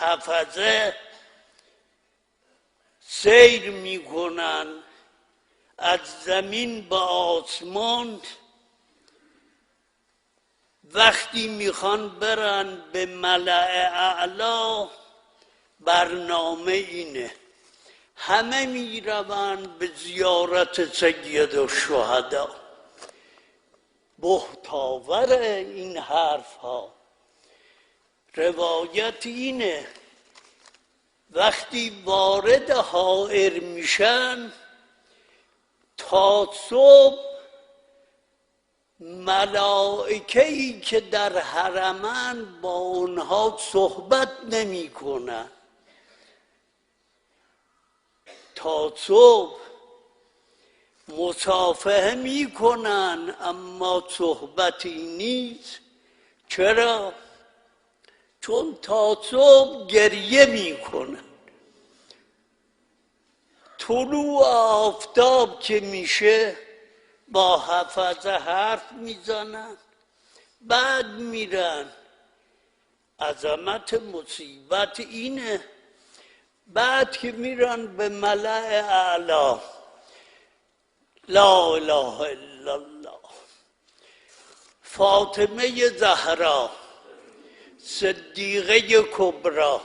حفظه سیر میکنن از زمین به آسمان، وقتی میخوان برن به ملأ اعلا برنامه اینه، همه میروند به زیارت سید الشهدا. بهتاور این حرف ها روایت اینه وقتی وارد حائر میشن تا صبح ملائکه‌ای که در حرمن با اونها صحبت نمی کنن، تا صبح مصافحه می کنن اما صحبتی نیست. چرا؟ چون تا صبح گریه می کنن. طلوع آفتاب که میشه با حفظه حرف میزنن، بعد میرن. عظمت مصیبت اینه بعد که میرن به ملأ اعلا، لا اله الا الله، فاطمه زهرا صدیقه کبری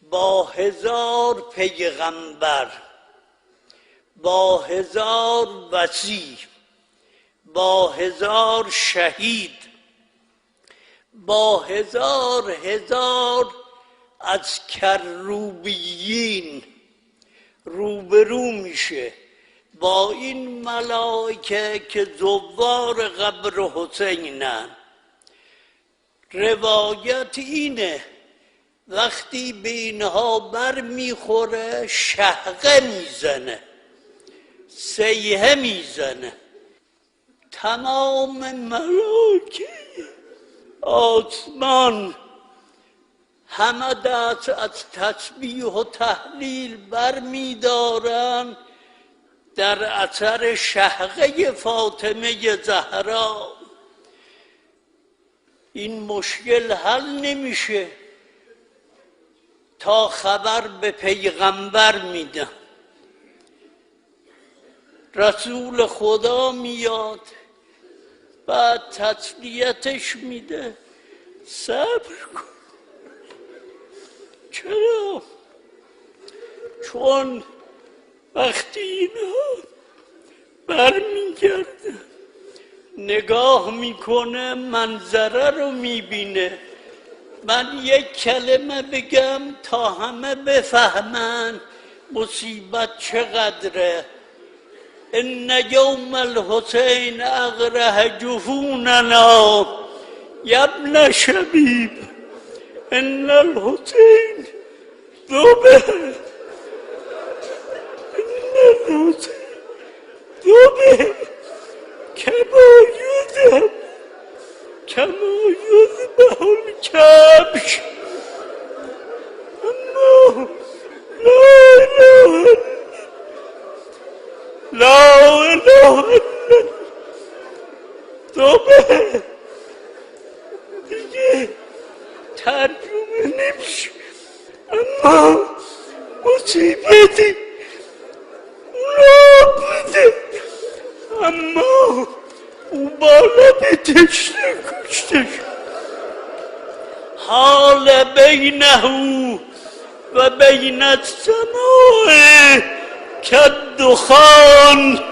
با 1000 پیغمبر، با 1000 وصی، با 1000 شهید، با 1000 از کروبیین روبرو میشه با این ملائکه که زوار قبر حسینن. روایت اینه وقتی به اینها بر میخوره شهقه میزنه، سیحه میزنه. تمام ملائکه آسمان همه دست از تسبیح و تهلیل بر میدارن در اثر شهقه فاطمه زهرا. این مشکل حل نمیشه تا خبر به پیغمبر میدن. رسول خدا میاد بعد تسلیتش میده صبر کن. چرا؟ چون وقتی اینا برمیگرده نگاه میکنه منظره رو میبینه. من یک کلمه بگم تا همه بفهمن مصیبت چقدره. ان یوم الحسین اغره جفوننا یا ابن شبیب ان الحسین ذبح ان الحسین ذبح کما یذبح الکبش. اما لا اله الا ذبح دیگه ترجمه نمیشه. اما مصیبتی اونا بوده، اما او بالا به تشنه کشته شد. حال بینه و بین السماء کالدخان